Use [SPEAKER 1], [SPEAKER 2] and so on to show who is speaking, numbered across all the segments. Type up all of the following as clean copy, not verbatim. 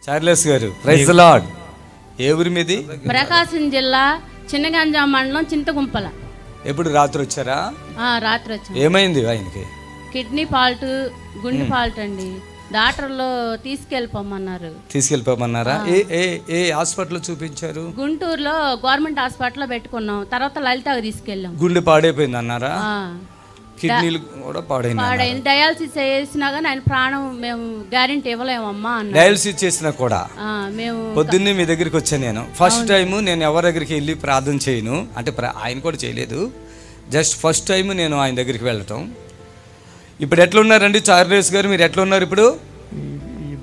[SPEAKER 1] Charles గారు praise the lord. ఏ ఊరి మీది?
[SPEAKER 2] ప్రకాశం జిల్లా చిన్నగంజాం మండలం చింతగుంపల.
[SPEAKER 1] ఎప్పుడు రాత్రి వచ్చారా?
[SPEAKER 2] రాత్రి వచ్చాను.
[SPEAKER 1] ఏమైంది ఆయనకి?
[SPEAKER 2] కిడ్నీ ఫాల్ట్, గుండె ఫాల్ట్ అండి. డాక్టర్లు
[SPEAKER 1] తీసుకెళ్ళిపోమన్నారా? ఏ హాస్పిటల్ చూపించారు?
[SPEAKER 2] గుంటూరులో గవర్నమెంట్ హాస్పిటల్లో పెట్టుకున్నాం. తర్వాత లలితకి తీసుకెళ్ళాం.
[SPEAKER 1] గుండె పాడైపోయింది అన్నారా? కిడ్నీలు కూడా పాడైంది.
[SPEAKER 2] డయాలసిస్ చేసినా కానీ ఆయన ప్రాణం మేము గ్యారెంటీ ఇవ్వలేమమ్మా అన్న.
[SPEAKER 1] డయాలసిస్ చేసినా కూడా మేము పొద్దున్నే మీ దగ్గరికి వచ్చాను. నేను ఫస్ట్ టైం నేను ఎవరి దగ్గరికి వెళ్ళి ప్రార్థన చేయను, అంటే ఆయన కూడా చేయలేదు. జస్ట్ ఫస్ట్ టైం నేను ఆయన దగ్గరికి వెళ్ళటం. ఇప్పుడు ఎట్లా ఉన్నారండి చార్లెస్ గారు? మీరు ఎట్లా ఉన్నారు ఇప్పుడు?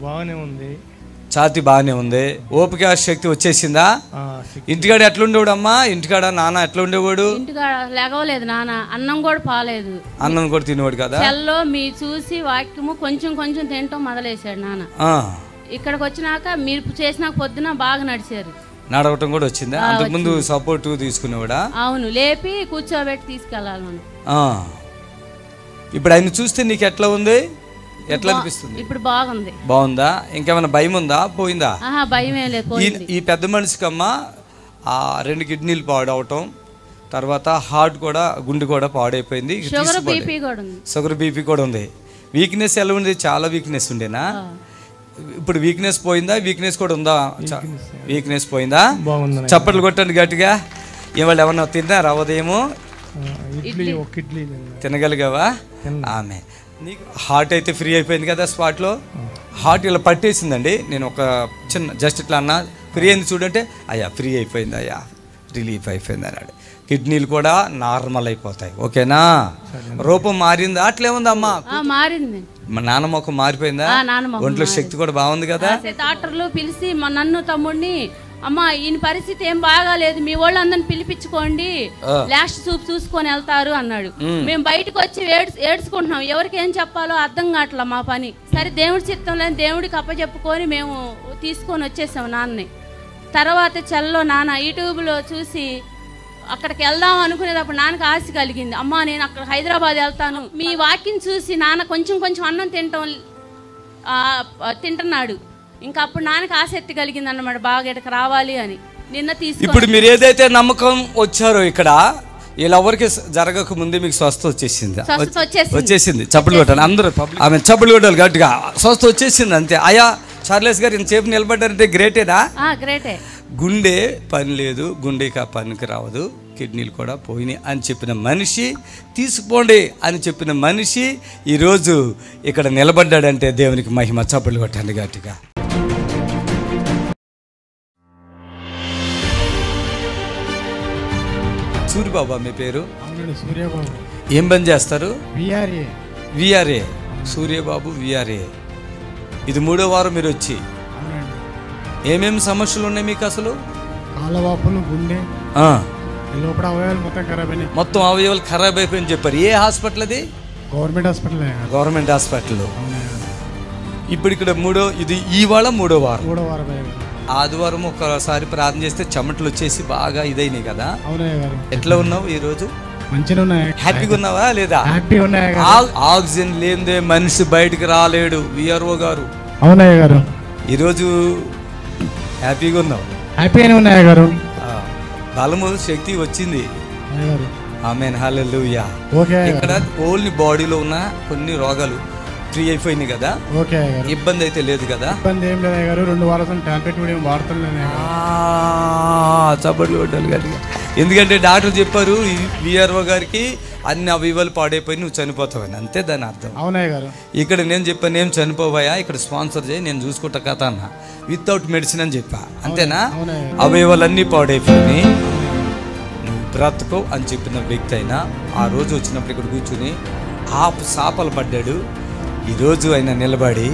[SPEAKER 3] బాగానే ఉంది.
[SPEAKER 1] ఛాతి బాగానే ఉంది. ఓపిక శక్తి వచ్చేసిందా? ఇంటికాడ ఎట్లుండేవాడు అమ్మా? ఇంటికాడ నాన్న ఎట్లా ఉండేవాడు?
[SPEAKER 2] ఇంటికాడ లేగవలేదు నాన్న, అన్నం కూడా పాలేదు.
[SPEAKER 1] అన్నం కూడా తినేవాడు కదా?
[SPEAKER 2] సెల్లో మీ చూసి వాక్యము కొంచెం కొంచెం తింటాం మొదలేసాడు నాన్న. ఇక్కడికి వచ్చినాక మీరు చేసినాక పొద్దున బాగా నడిచారు.
[SPEAKER 1] నడవటం కూడా వచ్చిందా? అంతకుముందు సపోర్ట్ తీసుకునేవాడా?
[SPEAKER 2] అవును, లేపి కూర్చోబెట్టి తీసుకెళ్ళాలి మనం.
[SPEAKER 1] ఇప్పుడు ఆయన చూస్తే నీకు ఎట్లా ఉంది? ఎట్లా అనిపిస్తుంది?
[SPEAKER 2] ఇప్పుడు బాగుంది.
[SPEAKER 1] బాగుందా? ఇంకేమైనా భయం ఉందా? పోయిందా?
[SPEAKER 2] భయం ఏం లేదు.
[SPEAKER 1] ఈ పెద్ద మనిషికి అమ్మ 2 కిడ్నీలు పాడవటం, తర్వాత హార్ట్ కూడా, గుండె కూడా పాడైపోయింది. షుగర్ బీపీ కూడా ఉంది. వీక్నెస్ ఎలా ఉంది? చాలా వీక్నెస్ ఉండేనా? ఇప్పుడు వీక్నెస్ పోయిందా? వీక్నెస్ కూడా ఉందా? వీక్నెస్ పోయిందా? చప్పట్లు కొట్టండి గట్టిగా. ఇవాళ ఏమన్నా తిన్నారా? ఉదయము తినగలిగావా? ఆమె నీకు హార్ట్ అయితే ఫ్రీ అయిపోయింది కదా స్పాట్లో. హార్ట్ ఇలా పట్టేసిందండి. నేను ఒక చిన్న జస్ట్ ఇట్లా అన్నా, ఫ్రీ అయింది చూడంటే, అయ్యా ఫ్రీ అయిపోయింది, అయ్యా రిలీఫ్ అయిపోయింది అన్నాడు. కిడ్నీలు కూడా నార్మల్ అయిపోతాయి. ఓకేనా? రూపం మారిందా? అట్లే ఉందమ్మా?
[SPEAKER 2] మారింది.
[SPEAKER 1] మా నాన్న ముఖం మారిపోయిందా? ఒంట్లో శక్తి కూడా బాగుంది కదా?
[SPEAKER 2] డాక్టర్లు పిలిచి నన్ను తమ్ముడిని, అమ్మా ఈయన పరిస్థితి ఏం బాగాలేదు, మీ వాళ్ళందరిని పిలిపించుకోండి, లాస్ట్ చూపు చూసుకొని వెళ్తారు అన్నాడు. మేము బయటకు వచ్చి ఏడ్చుకుంటున్నాం. ఎవరికి ఏం చెప్పాలో అర్థం కావట్లా మా పని. సరే దేవుడి చిత్తం లేని దేవుడికి అప్పచెప్పుకొని మేము తీసుకొని వచ్చేసాం నాన్నని. తర్వాత చెల్లో నాన్న యూట్యూబ్లో చూసి అక్కడికి వెళ్దాం అనుకునేటప్పుడు నాన్నకి ఆశ కలిగింది. అమ్మా నేను అక్కడ హైదరాబాద్ వెళ్తాను, మీ వాకింగ్ చూసి నాన్న కొంచెం కొంచెం అన్నం తింటున్నాడు. ఇంకా అప్పుడు నాన్నకి ఆసక్తి కలిగింది అన్నమాట, బాగా ఇక్కడికి రావాలి అని. నిన్న తీసుకు
[SPEAKER 1] ఇప్పుడు మీరు ఏదైతే నమ్మకం వచ్చారో ఇక్కడ, వీళ్ళెవరికి జరగక ముందే మీకు స్వస్థ వచ్చేసింది. చప్పట్లు కొట్టాలి అందరూ, ఆమె చప్పట్లు కొట్టాలి గట్టిగా. స్వస్థ వచ్చేసింది అంతే. అయ్యా చార్లెస్ గారు ఇంతసేపు నిలబడ్డారంటే గ్రేటేనా?
[SPEAKER 2] గ్రేటే.
[SPEAKER 1] గుండె పని లేదు, గుండెకి పనికి రావదు, కిడ్నీలు కూడా పోయినాయి అని చెప్పిన మనిషి, తీసుకోండి అని చెప్పిన మనిషి ఈరోజు ఇక్కడ నిలబడ్డాడంటే దేవునికి మహిమ. చప్పట్లు కొట్టండి గట్టిగా. సూర్యబాబా మీ పేరు?
[SPEAKER 3] సూర్యబాబు.
[SPEAKER 1] ఏం పని చేస్తారు?
[SPEAKER 3] విఆర్ఏ.
[SPEAKER 1] సూర్యబాబు విఆర్ఏ. ఇది 3వ వారం మీరు వచ్చి. ఏమేమి సమస్యలు ఉన్నాయి మీకు అసలు?
[SPEAKER 3] కాళ్ళవాపులు, గుండె, లోపల అవయవాలు మొత్తం ఖరాబ్ అయినాయి.
[SPEAKER 1] మొత్తం అవయవాలు ఖరాబ్ అయిపోయింది చెప్పారు. ఏ హాస్పిటల్ అది?
[SPEAKER 3] Government hospital.
[SPEAKER 1] Government hospital. ఇప్పుడు ఇక్కడ ఇది ఇవాళ 3వ వారం. ఆదివారం ఒకసారి ప్రార్థన చేస్తే చెమటలు వచ్చేసి బాగా ఇదైనాయి కదా? ఎట్లా ఉన్నావు ఈ రోజు?
[SPEAKER 3] మంచిగా ఉన్నాయి.
[SPEAKER 1] హ్యాపీగా ఉన్నావా లేదా?
[SPEAKER 3] హ్యాపీగా ఉన్నాయి.
[SPEAKER 1] ఆక్సిజన్ లేదే మనిషి బయటకు రాలేడు. విఆర్ఓ గారు.
[SPEAKER 3] అవునయ్య గారు.
[SPEAKER 1] ఈరోజు హ్యాపీగా ఉన్నావు?
[SPEAKER 3] హ్యాపీగానే ఉన్నాయ్య గారు.
[SPEAKER 1] బలము శక్తి వచ్చింది. ఆమేన్, హల్లెలూయా. ఇక్కడ ఓన్లీ బాడీలో ఉన్న కొన్ని రోగాలు ఫ్రీ అయిపోయినాయి కదా? ఇబ్బంది అయితే లేదు కదా?
[SPEAKER 3] ఇబ్బంది ఏం లేదు గారు. 2 వారాల టాబ్లెట్ కూడా ఏం వాడుతున్నాను.
[SPEAKER 1] చప్పట్లు కొట్టాలి గట్టిగా. ఎందుకంటే డాక్టర్ చెప్పారు విఆర్ఓ గారికి అన్ని అవయవాలు పాడైపోయి నువ్వు చనిపోతావని. అంతే దాని అర్థం.
[SPEAKER 3] అవునయ్య గారు.
[SPEAKER 1] ఇక్కడ నేను చెప్పాను ఏం చనిపోవాయా, ఇక్కడ స్పాన్సర్ చేయి, నేను చూసుకుంటా కదా అన్న. వితౌట్ మెడిసిన్ అని చెప్పా. అంతేనా? అవయవాలన్నీ పాడైపోయి నువ్వు బ్రతుకో అని చెప్పిన వ్యక్తి అయినా ఆ రోజు వచ్చినప్పుడు ఇక్కడ కూర్చుని సాపలు పడ్డాడు. ఈరోజు ఆయన నిలబడి,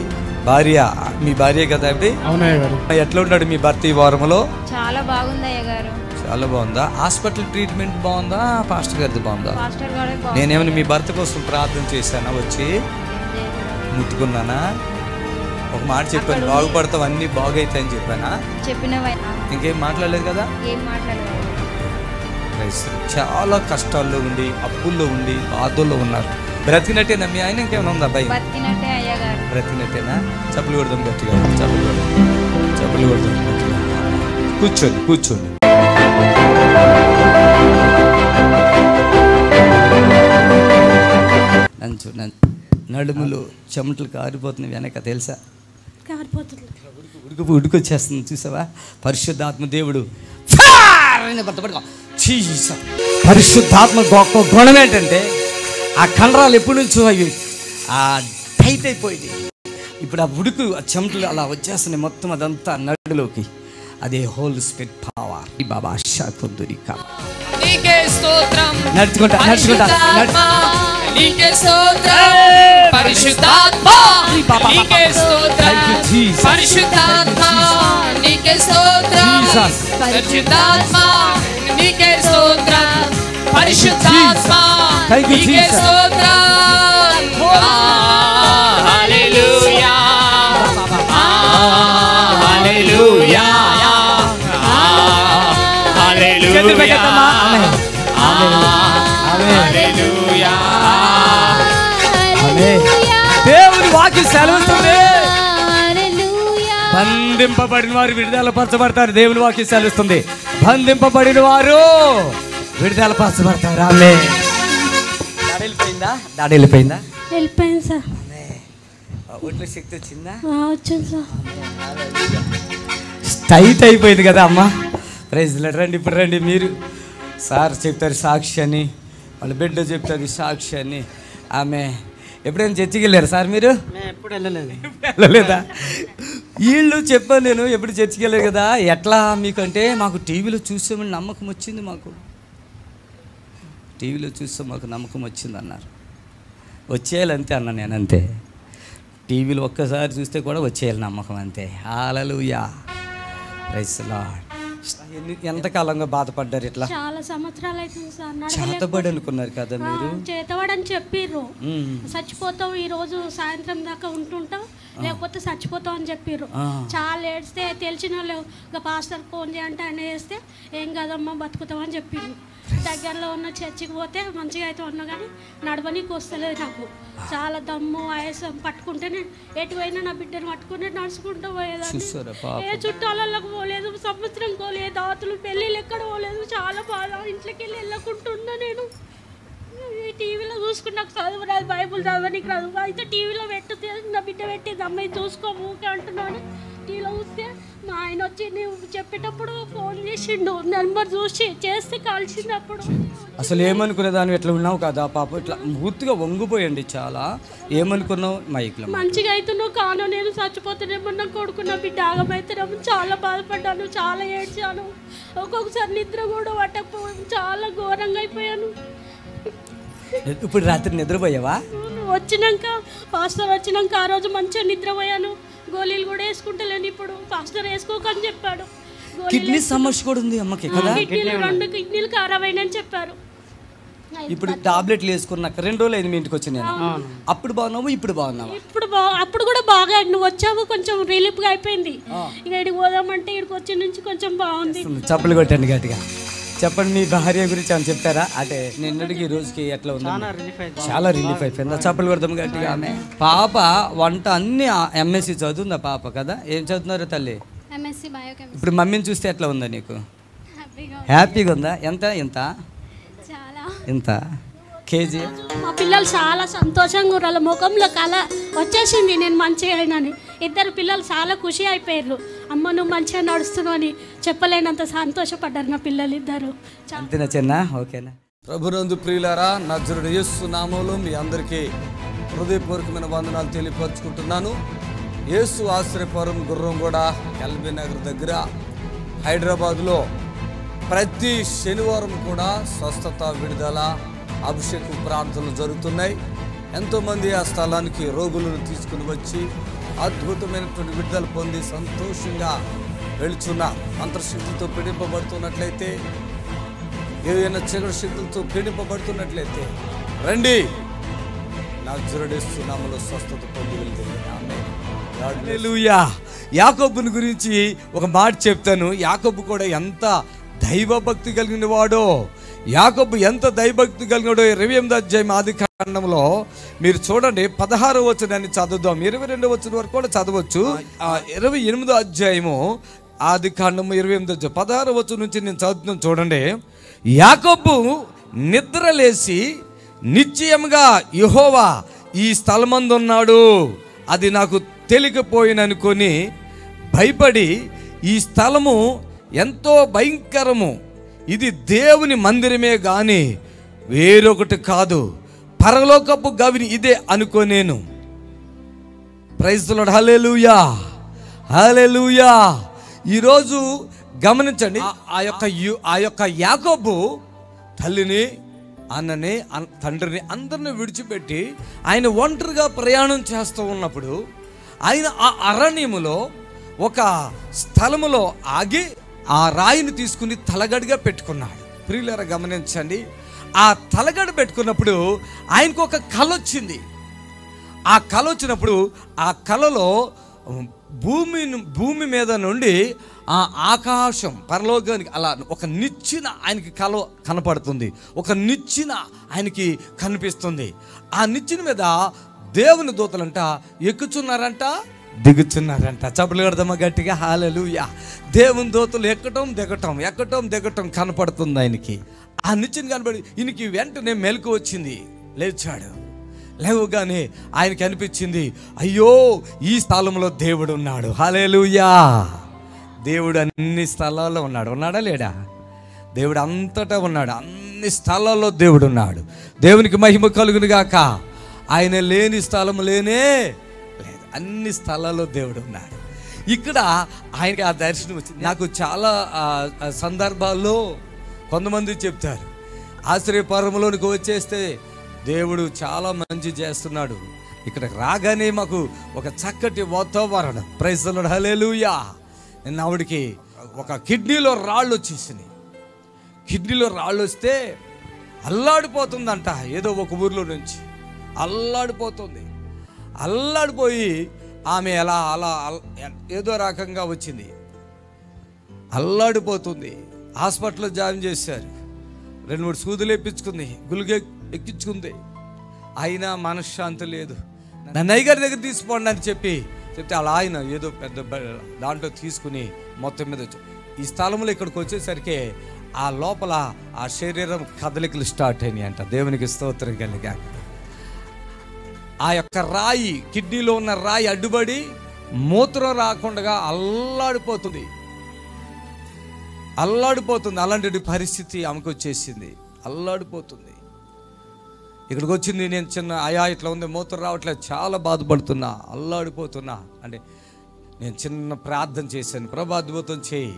[SPEAKER 1] భార్య, మీ భార్య కదా అండి?
[SPEAKER 3] అవునయ్య గారు.
[SPEAKER 1] ఎట్లా ఉన్నాడు మీ భర్త ఈ వారంలో?
[SPEAKER 2] చాలా బాగుంది అయ్య గారు.
[SPEAKER 1] చాలా బాగుందా? హాస్పిటల్ ట్రీట్మెంట్ బాగుందా? పాస్టర్ గారిది బాగుందా? నేనేమైనా మీ భర్త కోసం ప్రార్థన చేశానా? వచ్చి ముట్టుకున్నానా? ఒక మాట చెప్పాను, బాగుపడతావు, అన్ని బాగైతాయని చెప్పానా? ఇంకేం మాట్లాడలేదు కదా? చాలా కష్టాల్లో ఉండి, అప్పుల్లో ఉండి, బాధల్లో ఉన్నారు. బ్రతికినట్టేనా మీ ఆయన? ఇంకేమైనా ఉందా? అబ్బాయి బ్రతికినట్టేనా? చప్పులు కొడదాం గట్టిగా, చప్పులు కొడదాం. చప్పట్లు కొడతాం. కూర్చోండి కూర్చోండి. నడుములు చెమటలు కారిపోతున్నాయి వెనక, తెలుసా? ఉడుకొచ్చేస్తుంది చూసావా? పరిశుద్ధాత్మ దేవుడు పరిశుద్ధాత్మ గొప్ప గుణం ఏంటంటే ఆ కండరాలు ఎప్పటి నుంచో అవి టైట్ అయిపోయింది. ఇప్పుడు ఆ ఉడుకు ఆ చెమటలు అలా వచ్చేస్తున్నాయి మొత్తం అదంతా నడులోకి. అదే హోల్ స్పిరిట్ పవర్. బాబా శాఖుద్దురి కా నడుచుకుంటా నడుచుకుంటా
[SPEAKER 4] నీకే స్తోత్రం పరిశుద్ధాత్మ, నీకే స్తోత్రం పరిశుద్ధాత్మ, నీకే స్తోత్రం పరిశుద్ధాత్మ, నీకే స్తోత్రం పరిశుద్ధాత్మ, నీకే స్తోత్రం. హల్లెలూయా హల్లెలూయా హల్లెలూయా హల్లెలూయా.
[SPEAKER 1] దేవుని వాక్యం సెలవుస్తుంది, బంధింపబడిన వారు విడుదల పరచబడతారు. దేవుని వాక్యం సెలవుస్తుంది, బంధింపబడిన వారు విడుదల పరచబడతారు. ఆమె దాడి వెళ్ళిపోయిందా?
[SPEAKER 5] వెళ్ళిపోయింది సార్.
[SPEAKER 1] ఒంట్లో శక్తి వచ్చిందా?
[SPEAKER 5] వచ్చింది సార్.
[SPEAKER 1] టైట్ అయిపోయింది కదా అమ్మ. ప్రైజ్ రండి, ఇప్పుడు రండి. మీరు సార్ చెప్తారు సాక్షి అని, వాళ్ళ బిడ్డ చెప్తారు సాక్షి అని. ఆమె ఎప్పుడైనా చర్చికి వెళ్ళారు సార్ మీరు?
[SPEAKER 6] ఎప్పుడు
[SPEAKER 1] వెళ్ళలేదా? వీళ్ళు చెప్పాను నేను ఎప్పుడు చర్చికి వెళ్ళారు కదా. ఎట్లా మీకంటే మాకు టీవీలో చూసామని నమ్మకం వచ్చింది, మాకు టీవీలో చూస్తే మాకు నమ్మకం వచ్చింది అన్నారు. వచ్చేయాలంతే అన్నా నేను, అంతే. టీవీలో ఒక్కసారి చూస్తే కూడా వచ్చేయాలి నమ్మకం, అంతే. హల్లెలూయా ప్రైజ్ లార్డ్. ఎంతకాలంగా బాధపడ్డారు ఇట్లా?
[SPEAKER 5] చాలా సంవత్సరాలు అవుతుంది సార్.
[SPEAKER 1] చేతబడి అనుకున్నారు కదా మీరు?
[SPEAKER 5] చేతబడని చెప్పిర్రు. చచ్చిపోతావు ఈ రోజు సాయంత్రం దాకా ఉంటుంటాం, లేకపోతే చచ్చిపోతావు అని చెప్పిర్రు. చాలా ఏడిస్తే తెలిసిన వాళ్ళు ఇంకా పాస్టర్ ఫోన్ చేయంటే ఆయన చేస్తే ఏం కాదమ్మా బతుకుతావు అని చెప్పిండు. దగ్గరలో ఉన్న చర్చికి పోతే మంచిగా అయితే ఉన్నా కానీ నడవనీకి వస్తలేదు నాకు. చాలా దమ్ము ఆయాసం పట్టుకుంటేనే ఎటు పోయినా నా బిడ్డను పట్టుకుంటే నడుచుకుంటూ పోయేదాన్ని. ఏ చుట్టాలకు పోలేదు, సంవత్సరం పోలేదు, దాతులు పెళ్ళిళ్ళు ఎక్కడ పోలేదు. చాలా బాధ. ఇంట్లోకి వెళ్ళి వెళ్ళకుంటున్నా నేను. ఈ టీవీలో చూసుకుని నాకు చదువు రాదు, బైబుల్ చదవనికి రాదు. అయితే టీవీలో పెట్టి నా బిడ్డ పెట్టేది అమ్మాయి చూసుకోము అంటున్నాను. టీవీలో చూస్తే మా ఆయన వచ్చి నువ్వు చెప్పేటప్పుడు ఫోన్ చేసిండు, నెంబర్ చూసి చేస్తే కాల్చినప్పుడు.
[SPEAKER 1] అసలు ఏమనుకునేదాన్ని ఎట్లా ఉన్నావు కదా పాప, ఇట్లా పూర్తిగా వంగిపోయండి. చాలా ఏమనుకున్నావు? మైక్లో
[SPEAKER 5] మంచిగా అవుతున్నావు కాను, నేను చచ్చిపోతేనేమో నా కొడుకు నా బిడ్డ ఆగమైతేనేమో చాలా బాధపడ్డాను, చాలా ఏడ్చాను. ఒక్కొక్కసారి నిద్ర కూడా పట్టకపోయాను, చాలా ఘోరంగా అయిపోయాను.
[SPEAKER 1] ఇప్పుడు రాత్రి నిద్రపోయావా?
[SPEAKER 5] వచ్చినాక పాస్టర్ వచ్చినాక ఆ రోజు మంచిగా నిద్రపోయాను. గోళీలు కూడా వేసుకుంటలేను. ఇప్పుడు పాస్టర్ వేసుకోకని చెప్పాడు.
[SPEAKER 1] కిడ్నీ సమస్య కూడా ఉంది అమ్మకి కదా?
[SPEAKER 5] 2 కిడ్నీలు ఖరాబ్ అయినని చెప్పారు.
[SPEAKER 1] ఇప్పుడు టాబ్లెట్లు వేసుకున్నాక 2 రోజులు అయింది మీ ఇంటికి వచ్చి నేను. అప్పుడు బాగున్నావు, ఇప్పుడు బాగున్నావు?
[SPEAKER 5] అప్పుడు కూడా బాగా, నువ్వు వచ్చావు కొంచెం రిలీఫ్గా అయిపోయింది. ఇక ఇక్కడికి పోదామంటే ఇక్కడికి వచ్చే నుంచి కొంచెం బాగుంది.
[SPEAKER 1] చప్పలు కొట్టండి గట్టిగా. చెప్పండి, మీ భార్య గురించి అని చెప్తారా? అంటే నిన్నటికి ఈ రోజుకి ఎట్లా ఉంది? చాలా రిలీఫ్ అయిపోయింది. చప్పలు కొడతాం గట్టిగా. ఆమె పాప వంట అన్ని ఎంఎస్సి చదువుందా పాప కదా? ఏం చదువుతున్నారు తల్లి? ఇప్పుడు మమ్మీని చూస్తే ఎట్లా ఉందా నీకు? హ్యాపీగా ఉందా? ఎంత ఎంత ఎంత కేజీ?
[SPEAKER 5] మా పిల్లలు చాలా సంతోషంగా వాళ్ళ ముఖంలో కళ వచ్చేసింది, నేను మంచిగా అయినని. 2 పిల్లలు చాలా ఖుషి అయిపోయారు. అమ్మ నువ్వు మంచిగా నడుస్తున్నావు అని చెప్పలేనంత సంతోషపడ్డారు నా పిల్లలు ఇద్దరు.
[SPEAKER 1] అంతేనా చిన్న? ఓకేనా? ప్రభునందు ప్రియులారా, నజరుడు యేసు నామములో మీ అందరికీ హృదయపూర్వకమైన వందనాలు తెలియపరుచుకుంటున్నాను. యేసు ఆశ్రయపురం గుర్రంగూడ ఎల్బీ నగర్ దగ్గర హైదరాబాద్లో ప్రతి శనివారం కూడా స్వస్థత, విడుదల, అభిషేక ప్రార్థనలు జరుగుతున్నాయి. ఎంతోమంది ఆ స్థలానికి రోగులను తీసుకుని వచ్చి అద్భుతమైనటువంటి విడుదల పొంది సంతోషంగా వెళుచున్న అంతర్శక్తులతో పీడింపబడుతున్నట్లయితే, ఏదైనా చీకటి శక్తులతో పీడింపబడుతున్నట్లయితే రండి, నజరేయుడేసు నామములో స్వస్థత పొంది వెళ్తుంది. ఆమేన్. హల్లెలూయా. యాకోబుని గురించి ఒక మాట చెప్తాను. యాకోబు కూడా ఎంత దైవభక్తి కలిగిన వాడో, యాకోబు ఎంత దైవభక్తి కలిగినాడో 28వ అధ్యాయం ఆదికాండంలో మీరు చూడండి. 16వ వచనాన్ని చదువుదాం, 22వ వచనం వరకు కూడా చదవచ్చు. 28వ అధ్యాయము ఆదికాండము 28వ అధ్యాయం 16వ వచనం నుంచి నేను చదువుతున్నాను చూడండి. యాకోబు నిద్రలేసి నిశ్చయముగా యెహోవా ఈ స్థలమందు ఉన్నాడు, అది నాకు తెలియకపోయిననుకొని భయపడి, ఈ స్థలము ఎంతో భయంకరము, ఇది దేవుని మందిరమే గాని వేరొకటి కాదు, పరలోకపు గవిని ఇదే అనుకోనేను. Praise the Lord. Hallelujah, hallelujah. ఈరోజు గమనించండి, ఆ యొక్క యాకోబు తల్లిని, అన్నని, తండ్రిని అందరిని విడిచిపెట్టి ఆయన ఒంటరిగా ప్రయాణం చేస్తూ ఉన్నప్పుడు ఆయన ఆ అరణ్యములో ఒక స్థలములో ఆగి ఆ రాయిని తీసుకుని తలగడిగా పెట్టుకున్నాడు. ప్రియులారా గమనించండి, ఆ తలగడ పెట్టుకున్నప్పుడు ఆయనకు ఒక కల వచ్చింది. ఆ కల వచ్చినప్పుడు ఆ కలలో భూమి మీద నుండి ఆ ఆకాశం పరలోకానికి అలా ఒక నిచ్చెన ఆయనకి కల కనపడుతుంది, ఒక నిచ్చెన ఆయనకి కనిపిస్తుంది. ఆ నిచ్చెన మీద దేవుని దూతలంట ఎక్కుచున్నారంట, దిగుచున్నారంట. చప్పట్లు కొడదామా గట్టిగా? హల్లెలూయా. దేవుని దూతలు ఎక్కటం దిగటం కనపడుతుంది ఆయనకి. ఆ నిచ్చెన కనపడి ఈయనకి వెంటనే మెలకు వచ్చింది, లేచాడు. లేవగానే ఆయనకి అనిపించింది, అయ్యో ఈ స్థలంలో దేవుడు ఉన్నాడు. హల్లెలూయా. దేవుడు అన్ని స్థలాల్లో ఉన్నాడా లేడా? దేవుడు అంతటా ఉన్నాడు, అన్ని స్థలాల్లో దేవుడు ఉన్నాడు. దేవునికి మహిమ కలుగును గాక. ఆయన లేని స్థలం లేనే లేదు, అన్ని స్థలాల్లో దేవుడు ఉన్నాడు. ఇక్కడ ఆయనకి ఆ దర్శనం వచ్చింది. నాకు చాలా సందర్భాల్లో కొంతమంది చెప్తారు, ఆశ్రయపర్వములోనికి వచ్చేస్తే దేవుడు చాలా మంచి చేస్తున్నాడు, ఇక్కడికి రాగానే మాకు ఒక చక్కటి వాతావరణం. Praise the Lord. హల్లెలూయా. నిన్న ఆవిడికి ఒక కిడ్నీలో రాళ్ళు వచ్చేసినాయి. కిడ్నీలో రాళ్ళు వస్తే అల్లాడిపోతుందంట. ఏదో ఒక ఊర్లో నుంచి అల్లాడిపోయి ఆమె అలా ఏదో రకంగా వచ్చింది, అల్లాడిపోతుంది. హాస్పిటల్లో జాయిన్ చేశారు, 2-3 సూదులు ఎప్పించుకుంది, గులిగే ఎక్కించుకుంది. అయినా మనశ్శాంతి లేదు. నన్ను అయ్యగారి దగ్గర తీసుకోండి అని చెప్తే అలా ఆయన ఏదో పెద్ద దాంట్లో తీసుకుని మొత్తం మీద ఈ స్థలంలో ఇక్కడికి వచ్చేసరికి ఆ లోపల ఆ శరీరం కదలికలు స్టార్ట్ అయినాయి అంట. దేవునికి స్తోత్రం కలిగా. ఆ యొక్క రాయి, కిడ్నీలో ఉన్న రాయి అడ్డుపడి మూత్రం రాకుండా అల్లాడిపోతుంది. అలాంటి పరిస్థితి ఆమెకు వచ్చేసింది, అల్లాడిపోతుంది. ఇక్కడికి వచ్చింది, నేను చిన్న ఇట్లా ఉంది, మూత్రం రావట్లేదు, చాలా బాధపడుతున్నా, అల్లాడిపోతున్నా అంటే నేను చిన్న ప్రార్థన చేశాను, ప్రభా అద్భుతం చేయి,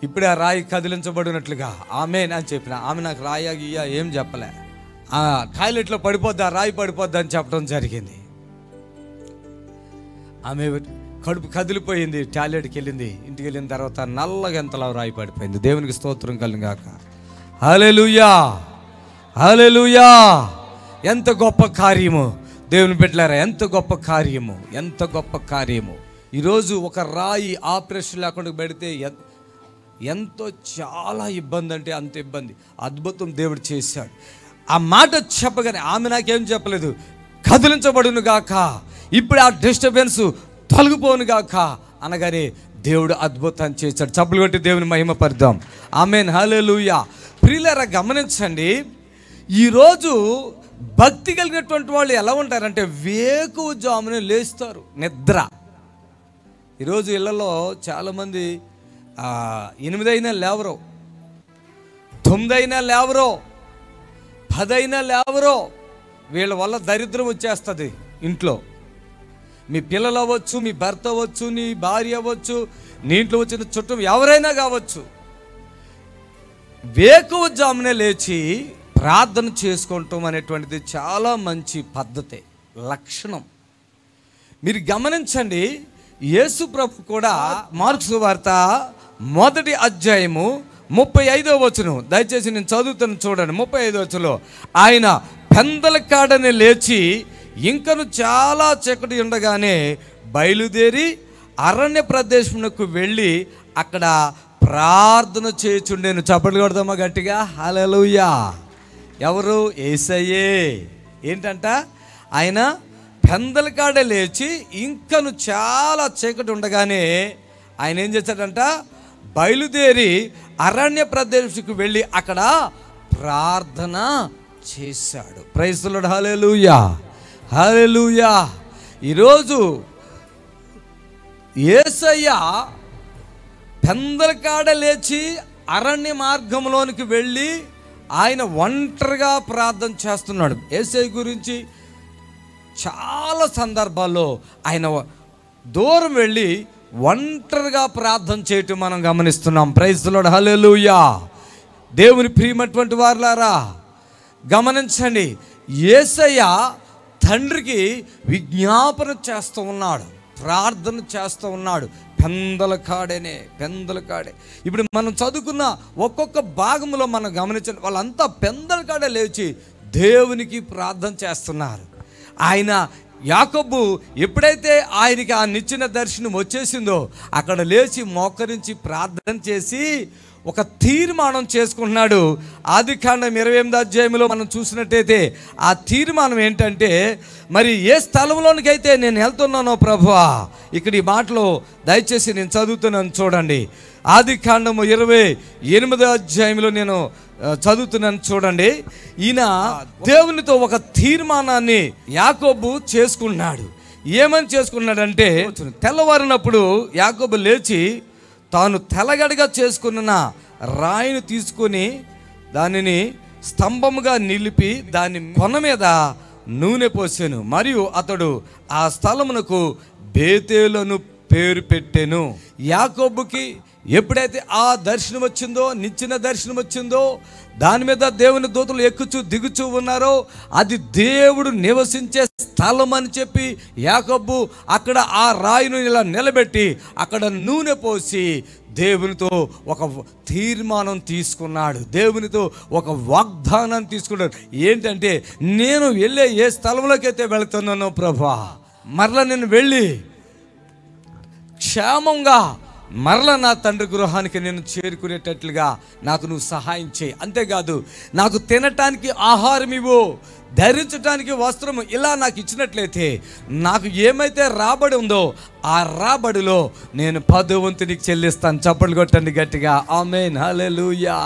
[SPEAKER 1] ఇప్పుడే ఆ రాయి కదిలించబడినట్లుగా ఆమెన్ అని చెప్పిన. ఆమె నాకు రాయి గీయ ఏం చెప్పలే, ఆ టాయిలెట్లో పడిపోద్దా, రాయి పడిపోద్దా అని చెప్పడం జరిగింది. ఆమె కడుపు కదిలిపోయింది, టాయిలెట్కి వెళ్ళింది. ఇంటికి వెళ్ళిన తర్వాత నల్లగా ఎంతలా రాయి పడిపోయింది. దేవునికి స్తోత్రం కలుగాక. హల్లెలూయా, హల్లెలూయా. ఎంత గొప్ప కార్యము దేవుని బిడ్డలారా, ఎంత గొప్ప కార్యము, ఎంత గొప్ప కార్యము. ఈరోజు ఒక రాయి ఆపరేషన్ లేకుండా పెడితే ఎంతో చాలా ఇబ్బంది, అంటే అంత ఇబ్బంది. అద్భుతం దేవుడు చేశాడు. ఆ మాట చెప్పగానే ఆమె నాకేం చెప్పలేదు, కదిలించబడును గాక, ఇప్పుడు ఆ డిస్టర్బెన్స్ తొలగిపోను గాక అనగానే దేవుడు అద్భుతాన్ని చేశాడు. చప్పలు కొట్టి దేవుని మహిమ పరుద్దాం. ఆమేన్, హల్లెలూయా. ప్రియులారా గమనించండి, ఈరోజు భక్తి కలిగినటువంటి వాళ్ళు ఎలా ఉంటారంటే వేకువజామున లేస్తారు, నిద్ర. ఈరోజు ఇళ్లలో చాలామంది 8 అయినా లేవరో, 9 అయినా లేవరో, 10 అయినా లేవరో. వీళ్ళ వల్ల దరిద్రం వచ్చేస్తుంది ఇంట్లో. మీ పిల్లలు అవ్వచ్చు, మీ భర్త అవ్వచ్చు, నీ భార్య అవ్వచ్చు, నీ ఇంట్లో వచ్చిన చుట్టం ఎవరైనా కావచ్చు. వేకువజామునే లేచి ప్రార్థన చేసుకుంటాం అనేటువంటిది చాలా మంచి పద్ధతి, లక్షణం. మీరు గమనించండి, యేసు ప్రభు కూడా మార్కు సువార్త 1వ అధ్యాయము 35వ వచనం, దయచేసి నేను చదువుతాను చూడండి. 35వ వచనంలో ఆయన పెందల కాడని లేచి ఇంకను చాలా చీకటి ఉండగానే బయలుదేరి అరణ్య ప్రదేశమునకు వెళ్ళి అక్కడ ప్రార్థన చేయుచుండెను. చప్పట్లు కొడదామా గట్టిగా? హల్లెలూయా. ఎవరు? యేసయ్యే. ఏంటంట? ఆయన పెందలకాడే లేచి ఇంకను చాలా చీకటి ఉండగానే ఆయన ఏం చేశాడంట? బయలుదేరి అరణ్య ప్రదేశకు వెళ్ళి అక్కడ ప్రార్థన చేశాడు. Praise the Lord. Hallelujah, hallelujah. ఈరోజు యేసయ్య పెందలకాడ లేచి అరణ్య మార్గంలోనికి వెళ్ళి ఆయన ఒంటరిగా ప్రార్థన చేస్తున్నాడు. యేసయ్య గురించి చాలా సందర్భాల్లో ఆయన దూరం వెళ్ళి ఒంటరిగా ప్రార్థన చేయటం మనం గమనిస్తున్నాం. Praise the Lord. హల్లెలూయా. దేవుని ప్రియమైనటువంటి వారులారా గమనించండి, యేసయ్య తండ్రికి విజ్ఞాపన చేస్తూ ఉన్నాడు, ప్రార్థన చేస్తూ ఉన్నాడు. పెందలకాడే. ఇప్పుడు మనం చదువుకున్న ఒక్కొక్క భాగంలో మనం గమనించండి, వాళ్ళంతా పెందలకాడే లేచి దేవునికి ప్రార్థన చేస్తున్నారు. ఆయన యాకోబు ఎప్పుడైతే ఆయనకి ఆ నిచ్చిన దర్శనం వచ్చేసిందో అక్కడ లేచి మోకరించి ప్రార్థన చేసి ఒక తీర్మానం చేసుకుంటున్నాడు. ఆదికాండం 28వ అధ్యాయంలో మనం చూసినట్టయితే ఆ తీర్మానం ఏంటంటే, మరి ఏ స్థలంలోనికైతే నేను వెళ్తున్నానో ప్రభువా, ఇక్కడ ఈ మాటలో దయచేసి నేను చదువుతున్నాను చూడండి. ఆదికాండము 28వ అధ్యాయంలో నేను చదువుతున్నాను చూడండి. ఈయన దేవునితో ఒక తీర్మానాన్ని యాకోబు చేసుకున్నాడు. ఏమని చేసుకున్నాడంటే, తెల్లవారినప్పుడు యాకోబు లేచి తాను తెల్లగడగా చేసుకున్న రాయిని తీసుకొని దానిని స్తంభముగా నిలిపి దాని కొన మీద నూనె పోసాను. మరియు అతడు ఆ స్థలమునకు బేతేలును పేరు పెట్టెను. యాకోబుకి ఎప్పుడైతే ఆ దర్శనం వచ్చిందో, నిచ్చిన దర్శనం వచ్చిందో, దాని మీద దేవుని దూతలు ఎక్కుచూ దిగుచూ ఉన్నారో అది దేవుడు నివసించే స్థలం అని చెప్పి యాకోబు అక్కడ ఆ రాయిని ఇలా నిలబెట్టి అక్కడ నూనె పోసి దేవునితో ఒక తీర్మానం తీసుకున్నాడు, దేవునితో ఒక వాగ్దానాన్ని తీసుకున్నాడు. ఏంటంటే, నేను వెళ్ళే ఏ స్థలంలోకి అయితే వెళుతున్నానో ప్రభువా, మరలా నేను వెళ్ళి క్షేమంగా మరలా నా తండ్రి గృహానికి నేను చేరుకునేటట్లుగా నాకు నువ్వు సహాయం చేయి. అంతేకాదు నాకు తినటానికి ఆహారం ఇవ్వు, ధరించడానికి వస్త్రము ఇలా నాకు ఇచ్చినట్లయితే నాకు ఏమైతే రాబడి ఉందో ఆ రాబడిలో నేను 10వ వంతు నీకు చెల్లిస్తాను. చప్పట్లు కొట్టండి గట్టిగా. ఆమేన్, హల్లెలూయా.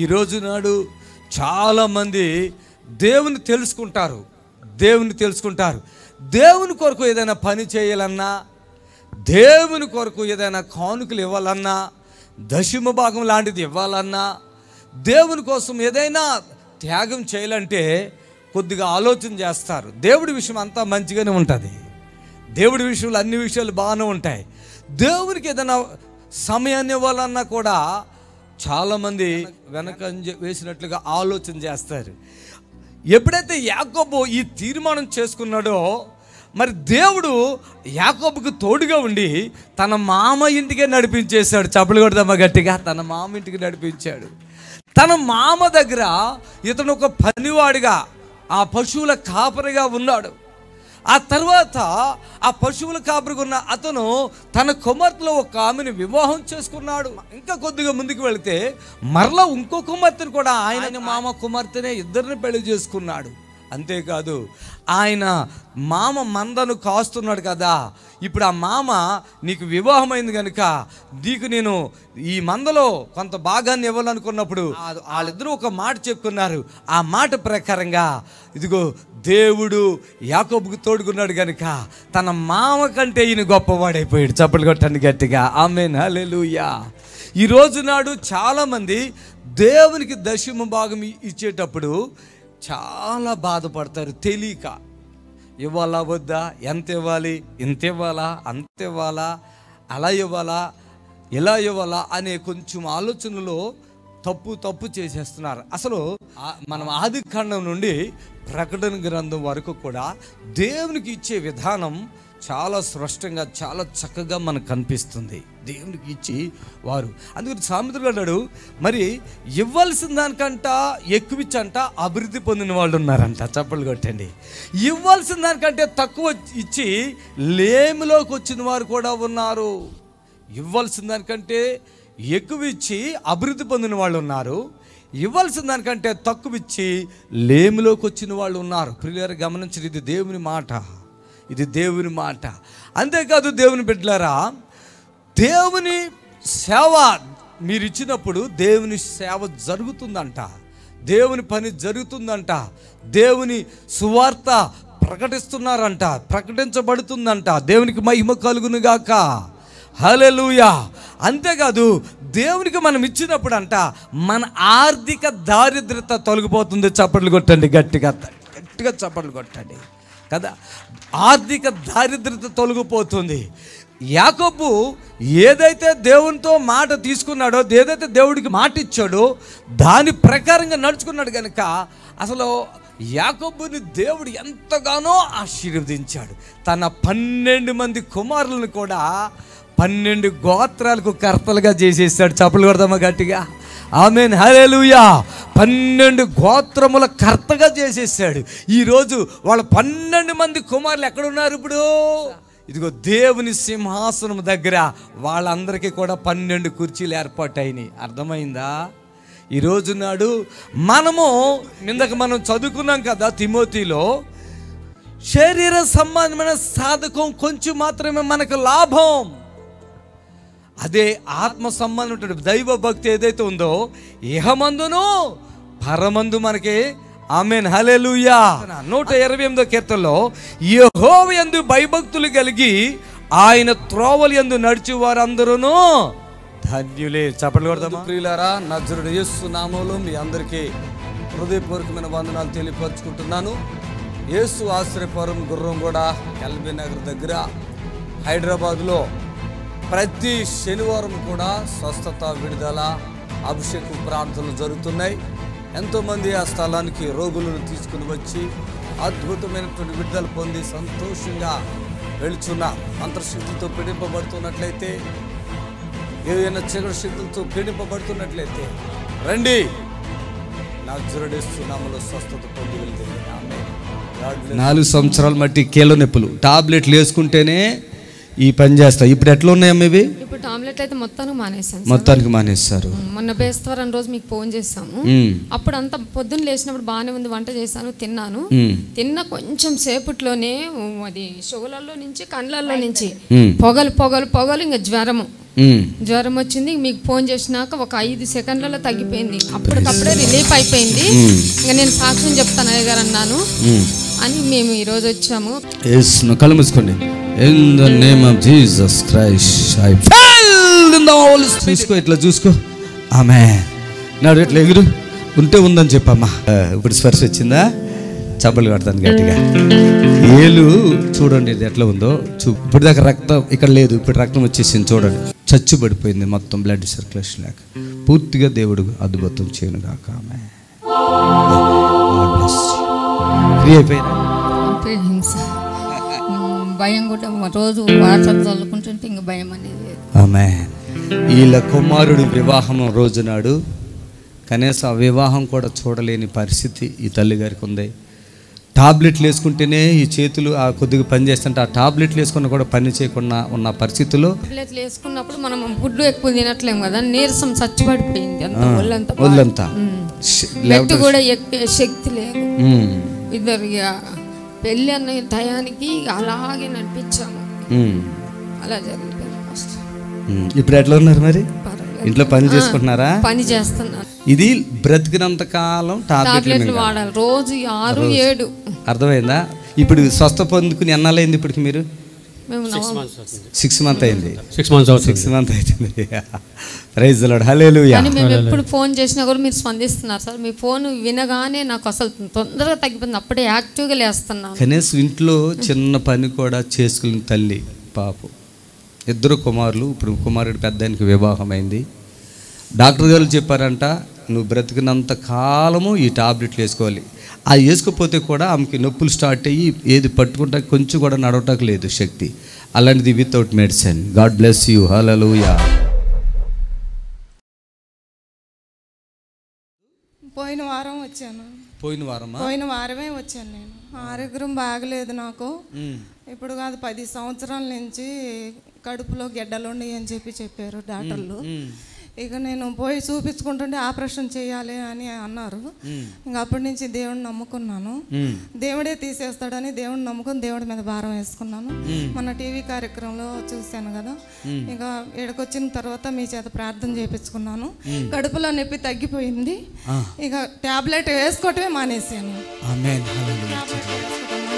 [SPEAKER 1] ఈరోజు నాడు చాలామంది దేవుని తెలుసుకుంటారు, దేవుని కొరకు ఏదైనా పని చేయాలన్నా, దేవుని కొరకు ఏదైనా కానుకలు ఇవ్వాలన్నా, దశమ భాగం లాంటిది ఇవ్వాలన్నా, దేవుని కోసం ఏదైనా త్యాగం చేయాలంటే కొద్దిగా ఆలోచన చేస్తారు. దేవుడి విషయం అంతా మంచిగానే ఉంటుంది, దేవుడి విషయంలో అన్ని విషయాలు బాగానే ఉంటాయి. దేవునికి ఏదైనా సమయాన్ని ఇవ్వాలన్నా కూడా చాలామంది వెనక వేసినట్లుగా ఆలోచన చేస్తారు. ఎప్పుడైతే యాకోబు ఈ తీర్మానం చేసుకున్నాడో, మరి దేవుడు యాకోబుకు తోడుగా ఉండి తన మామ ఇంటికే నడిపించేశాడు. చప్పలు కొడదామా గట్టిగా? తన మామ ఇంటికి నడిపించాడు. తన మామ దగ్గర ఇతను ఒక పనివాడిగా, ఆ పశువుల కాపరిగా ఉన్నాడు. ఆ తర్వాత ఆ పశువుల కాపరిగా ఉన్న అతను తన కుమార్తెలో ఒక ఆమెను వివాహం చేసుకున్నాడు. ఇంకా కొద్దిగా ముందుకు వెళితే మరలా ఇంకో కుమార్తెను కూడా ఆయన మామ కుమార్తెనే ఇద్దరిని పెళ్లి చేసుకున్నాడు. అంతేకాదు ఆయన మామ మందను కాస్తున్నాడు కదా, ఇప్పుడు ఆ మామ నీకు వివాహమైంది కనుక నీకు నేను ఈ మందలో కొంత భాగాన్ని ఇవ్వాలనుకున్నప్పుడు వాళ్ళిద్దరూ ఒక మాట చెప్పుకున్నారు. ఆ మాట ప్రకారంగా ఇదిగో దేవుడు యాకోబుకు తోడుకున్నాడు కనుక తన మామ కంటే ఈయన గొప్పవాడైపోయాడు. చప్పట్లు కొట్టండి గట్టిగా. ఆమేన్, హల్లెలూయా. ఈరోజు నాడు చాలామంది దేవునికి దశమ భాగం ఇచ్చేటప్పుడు చాలా బాధపడతారు. తెలియక ఇవ్వాలా వద్దా, ఎంత ఇవ్వాలి, ఇంత ఇవ్వాలా, అంత ఇవ్వాలా, అలా ఇవ్వాలా, ఇలా ఇవ్వాలా అనే కొంచెం ఆలోచనలో తప్పు చేసేస్తున్నారు. అసలు మనం ఆదికాండం నుండి ప్రకటన గ్రంథం వరకు కూడా దేవునికి ఇచ్చే విధానం చాలా స్పష్టంగా, చాలా చక్కగా మనకు కనిపిస్తుంది. దేవునికి ఇచ్చి వారు అందుకని సామెతలు అన్నాడు, మరి ఇవ్వాల్సిన దానికంట ఎక్కువ ఇచ్చంట అభివృద్ధి పొందిన వాళ్ళు ఉన్నారంట. చప్పట్లు కొట్టండి. ఇవ్వాల్సిన దానికంటే తక్కువ ఇచ్చి లేమిలోకి వచ్చిన వారు కూడా ఉన్నారు. ఇవ్వాల్సిన దానికంటే ఎక్కువ ఇచ్చి అభివృద్ధి పొందిన వాళ్ళు ఉన్నారు, ఇవ్వాల్సిన దానికంటే తక్కువ ఇచ్చి లేమిలోకి వచ్చిన వాళ్ళు ఉన్నారు. ప్రియులారా గమనించండి, ఇది దేవుని మాట, ఇది దేవుని మాట. అంతేకాదు దేవుని బిడ్డలారా, దేవుని సేవ మీరు ఇచ్చినప్పుడు దేవుని సేవ జరుగుతుందంట, దేవుని పని జరుగుతుందంట, దేవుని సువార్త ప్రకటిస్తున్నారంట, ప్రకటించబడుతుందంట. దేవునికి మహిమ కలుగును గాక. హల్లెలూయా. అంతేకాదు దేవునికి మనం ఇచ్చినప్పుడు అంట మన ఆర్థిక దారిద్రత తొలగిపోతుంది. చప్పట్లు కొట్టండి, గట్టిగా గట్టిగా చప్పట్లు కొట్టండి కదా. ఆర్థిక దారిద్రత తొలగిపోతుంది. యాకోబు ఏదైతే దేవునితో మాట తీసుకున్నాడో, ఏదైతే దేవుడికి మాట ఇచ్చాడో దాని ప్రకారంగా నడుచుకున్నాడు కనుక అసలు యాకోబుని దేవుడు ఎంతగానో ఆశీర్వదించాడు. తన 12 మంది కుమారులను కూడా 12 గోత్రాలకు కర్తలుగా చేసేసాడు. చప్పలు కొడదామా గట్టిగా? ఆమేన్, హల్లెలూయా. 12 గోత్రముల కర్తగా చేసేసాడు. ఈరోజు వాళ్ళ 12 మంది కుమారులు ఎక్కడున్నారు? ఇప్పుడు ఇదిగో దేవుని సింహాసనం దగ్గర వాళ్ళందరికీ కూడా 12 కుర్చీలు ఏర్పాటైనాయి. అర్థమైందా? ఈరోజు నాడు మనము ఇందాక మనం చదువుకున్నాం కదా తిమోతిలో, శరీర సంబంధమైన సాధకం కొంచెం మాత్రమే మనకు లాభం. అదే ఆత్మ సంబంధం దైవ భక్తి ఏదైతే ఉందో ఇహమందును పరమందు మనకి. ఆమేన్, హల్లెలూయా. 128వ కీర్తనలో యెహోవా యందు భయభక్తులు కలిగి ఆయన త్రోవల యందు నడిచి వారందరూను ధన్యులే. చప్పట్లు కొడదామా? ప్రియులారా, నజరుడు యేసు నామములో మీ అందరికీ హృదయపూర్వకమైన వందనాలు తెలియపరుచుకుంటున్నాను. యేసు ఆశ్రయపురం గుర్రంగూడ ఎల్బీ నగర్ దగ్గర హైదరాబాద్లో ప్రతి శనివారం కూడా స్వస్థత, విడుదల, అభిషేక ప్రార్థనలు జరుగుతున్నాయి. ఎంతోమంది ఆ స్థలానికి రోగులను తీసుకుని వచ్చి అద్భుతమైనటువంటి విడుదల పొంది సంతోషంగా వెళుచున్నారు. అంతర్శక్తులతో పీడింపబడుతున్నట్లయితే, ఏదైనా చీకటి శక్తులతో పీడింపబడుతున్నట్లయితే రండి, నామములో స్వస్థత పొంది వెళ్తుంది. 4 సంవత్సరాల మట్టి కీళ్ళ నొప్పులు టాబ్లెట్లు వేసుకుంటేనే ఈ పని చేస్తాయి. ఇప్పుడు ఎట్లా ఉన్నాయమ్మా ఇవి?
[SPEAKER 6] ఇప్పుడు టాబ్లెట్ అయితే
[SPEAKER 1] మొత్తానికి మానేస్తారు.
[SPEAKER 6] మొన్న బేస్తవారం రోజు మీకు ఫోన్ చేసాము. అప్పుడు అంతా పొద్దున్న లేచినప్పుడు బాగానే ఉంది, వంట చేశాను, తిన్నాను. తిన్న కొంచెం సేపట్లోనే అది షుగర్లలో నుంచి కండ్లల్లో నుంచి పొగలు ఇంకా జ్వరం వచ్చింది. మీకు ఫోన్ చేసినాక ఒక 5 సెకండ్లలో తగ్గిపోయింది. అప్పటికప్పుడే రిలీఫ్ అయిపోయింది. ఇంకా నేను సాక్ష్యం చెప్తాను అయ్యగారు అన్నాను అని మేము ఈరోజు వచ్చాము.
[SPEAKER 1] కళ్ళు మూసుకోండి. In the name of Jesus Christ, I fell in the Holy Spirit. చూసుకో, ఇట్లా చూసుకో. ఆమేన్. నాడు ఇట్లా ఎగురు ఉంటే ఉందని చెప్పమ్మా. ఇప్పుడు స్పర్శ వచ్చిందా? చప్పలు కడతాను గట్టిగా. ఏలు చూడండి ఇది ఎట్లా ఉందో. ఇప్పుడు దాకా రక్తం ఇక్కడ లేదు, ఇప్పుడు రక్తం వచ్చేసింది చూడండి. చచ్చు పడిపోయింది మొత్తం, బ్లడ్ సర్క్యులేషన్ లేక. పూర్తిగా దేవుడు అద్భుతం చేయను కాక. ఆమేన్. ఫ్రీ అయిపోయినా?
[SPEAKER 6] భయం కూడా రోజు వార్తలు చదువుకుంటుంటే ఇంకా భయం అనేది.
[SPEAKER 1] ఆమేన్. వీళ్ళ కుమారుడు వివాహం రోజు నాడు కనీసం ఆ వివాహం కూడా చూడలేని పరిస్థితి ఈ తల్లి గారికి ఉంది. టాబ్లెట్లు వేసుకుంటేనే ఈ చేతులు ఆ కొద్దిగా పని చేస్తుంటే ఆ టాబ్లెట్లు వేసుకున్న కూడా పని చేయకుండా ఉన్న పరిస్థితుల్లో,
[SPEAKER 6] టాబ్లెట్లు వేసుకున్నప్పుడు మనం ఫుడ్ ఎక్కువ తినట్లేము కదా, నీరసం చచ్చిపడిపోయింది
[SPEAKER 1] ఒళ్ళంతా.
[SPEAKER 6] కూడా ఎక్కువ శక్తి లేదు. ఇద్దరు పెళ్ళి అన్న టయానికి అలాగే నడిపించాము. అలా జరిగిపోయింది ఫస్ట్.
[SPEAKER 1] ఇప్పుడు ఎట్లా ఉన్నారు మరి? ఇంట్లో పని చేసుకుంటున్నారా?
[SPEAKER 6] పని చేస్తున్నారు.
[SPEAKER 1] ఇది బ్రతికినంత కాలం టాబ్లెట్లు
[SPEAKER 6] వాడాలి, రోజు 6-7. అర్థమైందా?
[SPEAKER 1] ఇప్పుడు స్వస్థ పొందుకుని ఎన్నాలైంది ఇప్పటికి మీరు? 6 మంత్ అయింది. 6 మంత్ అవుతుంది. ప్రైజ్ ది లార్డ్, హల్లెలూయా.
[SPEAKER 6] మేము ఎప్పుడు ఫోన్ చేసినా కూడా మీరు స్పందిస్తున్నారు సార్. మీ ఫోన్ వినగానే నాకు అసలు తొందరగా తగ్గిపోయింది. అప్పుడే యాక్టివ్గా లేస్తున్నాను.
[SPEAKER 1] కనీసం ఇంట్లో చిన్న పని కూడా చేసుకుని తల్లి పాపం. 2 కుమారులు. ఇప్పుడు కుమారుడు పెద్దానికి వివాహం అయింది. డాక్టర్ గారు చెప్పారంట, నువ్వు బ్రతికినంత కాలము ఈ టాబ్లెట్లు వేసుకోవాలి. అది వేసుకోకపోతే కూడా ఆమెకి నొప్పులు స్టార్ట్ అయ్యి ఏది పట్టుకుంటా కొంచెం కూడా నడవటానికి లేదు శక్తి. అలాంటిది without medicine. God bless you. Hallelujah.
[SPEAKER 7] పోయిన వారం వచ్చాను. పోయిన వారమే వచ్చాను నేను. ఆరోగ్యం బాగలేదు నాకు. ఇప్పుడు కాదు 10 సంవత్సరాల నుంచి కడుపులో గెడ్డలుండి అని చెప్పారు డాక్టర్లు. ఇక నేను పోయి చూపించుకుంటుంటే ఆపరేషన్ చేయాలి అని అన్నారు. ఇంకా అప్పటి నుంచి దేవుడిని నమ్ముకున్నాను. దేవుడే తీసేస్తాడని దేవుడిని నమ్ముకుని దేవుడి మీద భారం వేసుకున్నాను. మన టీవీ కార్యక్రమంలో చూశాను కదా, ఇంకా ఇక్కడికొచ్చిన తర్వాత మీ చేత ప్రార్థన చేయించుకున్నాను. కడుపులో నొప్పి తగ్గిపోయింది. ఇక టాబ్లెట్ వేసుకోవటమే మానేసాను.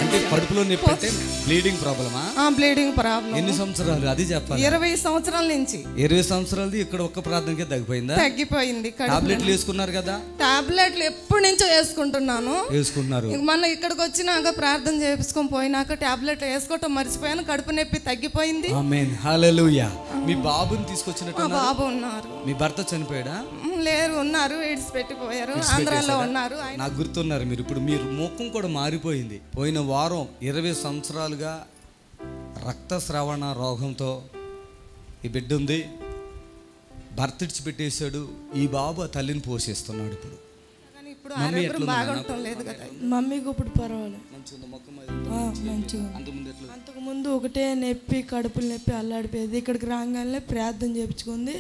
[SPEAKER 1] అంటే కడుపులో నొప్పి అంటే బ్లీడింగ్ ప్రాబ్లమా? Bleeding problem. ఎన్ని సంవత్సరాలు అది చెప్పాలి?
[SPEAKER 7] 20 సంవత్సరాల నుంచి.
[SPEAKER 1] 20 సంవత్సరాలది ఇక్కడ ఒక్క ప్రార్థనకే తగ్గిపోయిందా?
[SPEAKER 7] తగ్గిపోయింది.
[SPEAKER 1] టాబ్లెట్లు వేసుకున్నారు కదా?
[SPEAKER 7] టాబ్లెట్లు ఎప్పటి నుంచో వేసుకుంటున్నాను.
[SPEAKER 1] వేసుకున్నారు.
[SPEAKER 7] మన ఇక్కడికి వచ్చినాక ప్రార్థన చేయించుకొని పోయినాక టాబ్లెట్లు వేసుకోవటం మర్చిపోయాను. కడుపు నొప్పి తగ్గిపోయింది.
[SPEAKER 1] ఆమేన్, హల్లెలూయా. మీ బాబుని తీసుకొచ్చినట్టు?
[SPEAKER 7] బాబు ఉన్నారు.
[SPEAKER 1] మీ భర్త చనిపోయాడా?
[SPEAKER 7] లేరు, ఉన్నారు. ఎయిడ్స్ పెట్టిపోయారు. ఆంధ్రాలో ఉన్నారు.
[SPEAKER 1] నాకు గుర్తున్నారు మీరు. ఇప్పుడు మీరు ముఖం కూడా మారిపోయింది. పోయిన వారం 20 సంవత్సరాలుగా రక్తస్రావణ రోగంతో ఈ బిడ్డ ఉంది. భర్త ఇడిచిపెట్టేశాడు. ఈ బాబు ఆ తల్లిని పోషిస్తున్నాడు. ఇప్పుడు
[SPEAKER 8] మమ్మీకి ఇప్పుడు పర్వాలేదు, మంచిగా. అంతకు ముందు ఒకటే నొప్పి, కడుపులు నొప్పి అల్లాడిపోయేది. ఇక్కడికి రాగానే ప్రార్థన చేయించుకుంది.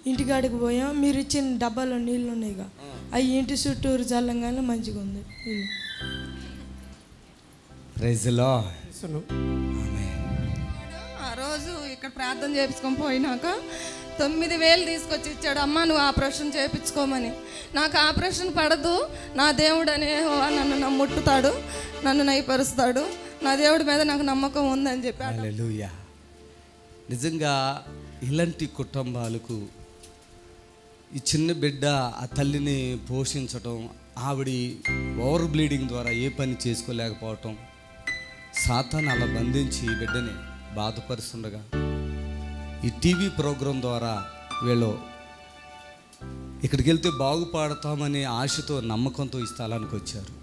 [SPEAKER 8] ఇంటికాడికి పోయాం. మీరు ఇచ్చిన డబ్బాలో నీళ్ళు ఉన్నాయిగా, అవి ఇంటి చుట్టూరు చల్లంగానే మంచిగా ఉంది.
[SPEAKER 7] ఆ రోజు ఇక్కడ ప్రార్థన చేయించుకొని పోయినాక 9,000 తీసుకొచ్చి ఇచ్చాడు. అమ్మ నువ్వు ఆపరేషన్ చేయించుకోమని. నాకు ఆపరేషన్ పడదు, నా దేవుడు అనే నన్ను ముట్టుతాడు, నన్ను నయపరుస్తాడు, నా దేవుడి మీద నాకు నమ్మకం ఉందని చెప్పాడు.
[SPEAKER 1] హల్లెలూయా. నిజంగా ఇలాంటి కుటుంబాలకు ఈ చిన్న బిడ్డ ఆ తల్లిని పోషించటం, ఆవిడ ఓవర్ బ్లీడింగ్ ద్వారా ఏ పని చేసుకోలేకపోవటం, సాతాను అలా బంధించి బిడ్డని బాధపరుస్తుండగా ఈ టీవీ ప్రోగ్రాం ద్వారా వీళ్ళు ఇక్కడికి వెళ్తే బాగుపడతామనే ఆశతో నమ్మకంతో ఈ స్థలానికి వచ్చారు.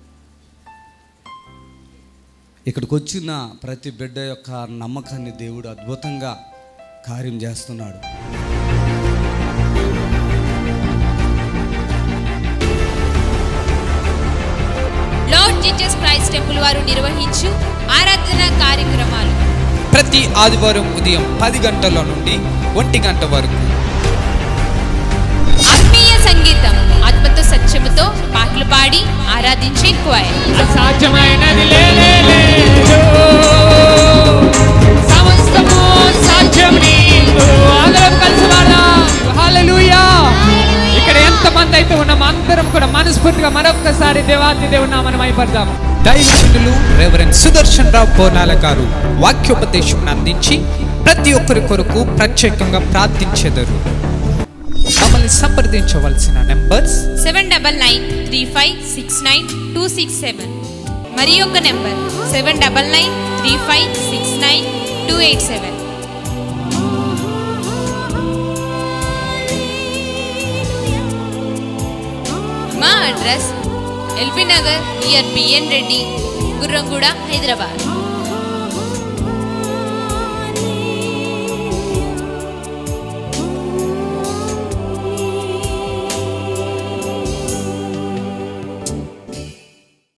[SPEAKER 1] ఇక్కడికి వచ్చిన ప్రతి బిడ్డ యొక్క నమ్మకాన్ని దేవుడు అద్భుతంగా కార్యం చేస్తున్నాడు.
[SPEAKER 9] లార్డ్ జీసస్ క్రైస్ట్ టెంపుల్ వారు నిర్వహించు ఆరాధన కార్యక్రమాలు
[SPEAKER 4] ప్రతి ఆదివారం ఉదయం 10 గంటల నుండి 1 గంట వరకు.
[SPEAKER 9] ఆత్మీయ సంగీతం, ఆత్మతో సత్యముతో పాటలు పాడి ఆరాధించే క్వైర్.
[SPEAKER 4] అసాధ్యమైనది లేదు, సమస్తము సాధ్యం నీకు. అందరం కలిసి పాడదాం. హల్లెలూయా. ఇక్కడ ఎంతమంది అయితే ఉన్నాం అందరం కూడా మనస్ఫూర్తిగా మరొకసారి దేవాది దేవుని నామమున మహిమపడదాము. దైవజనులు రెవరెండ్ సుదర్శన్ రావు బోనాల గారు వాక్యోపదేశం అందించి ప్రతి ఒక్కరి కొరకు ప్రత్యేకంగా ప్రార్థించెదరు. మమ్మల్ని సంప్రదించవలసిన నెంబర్స్
[SPEAKER 9] 7993569267 మరి ఒక నెంబర్ 7993569287. మా address LB Nagar near BN Reddy, Gurramguda, Hyderabad.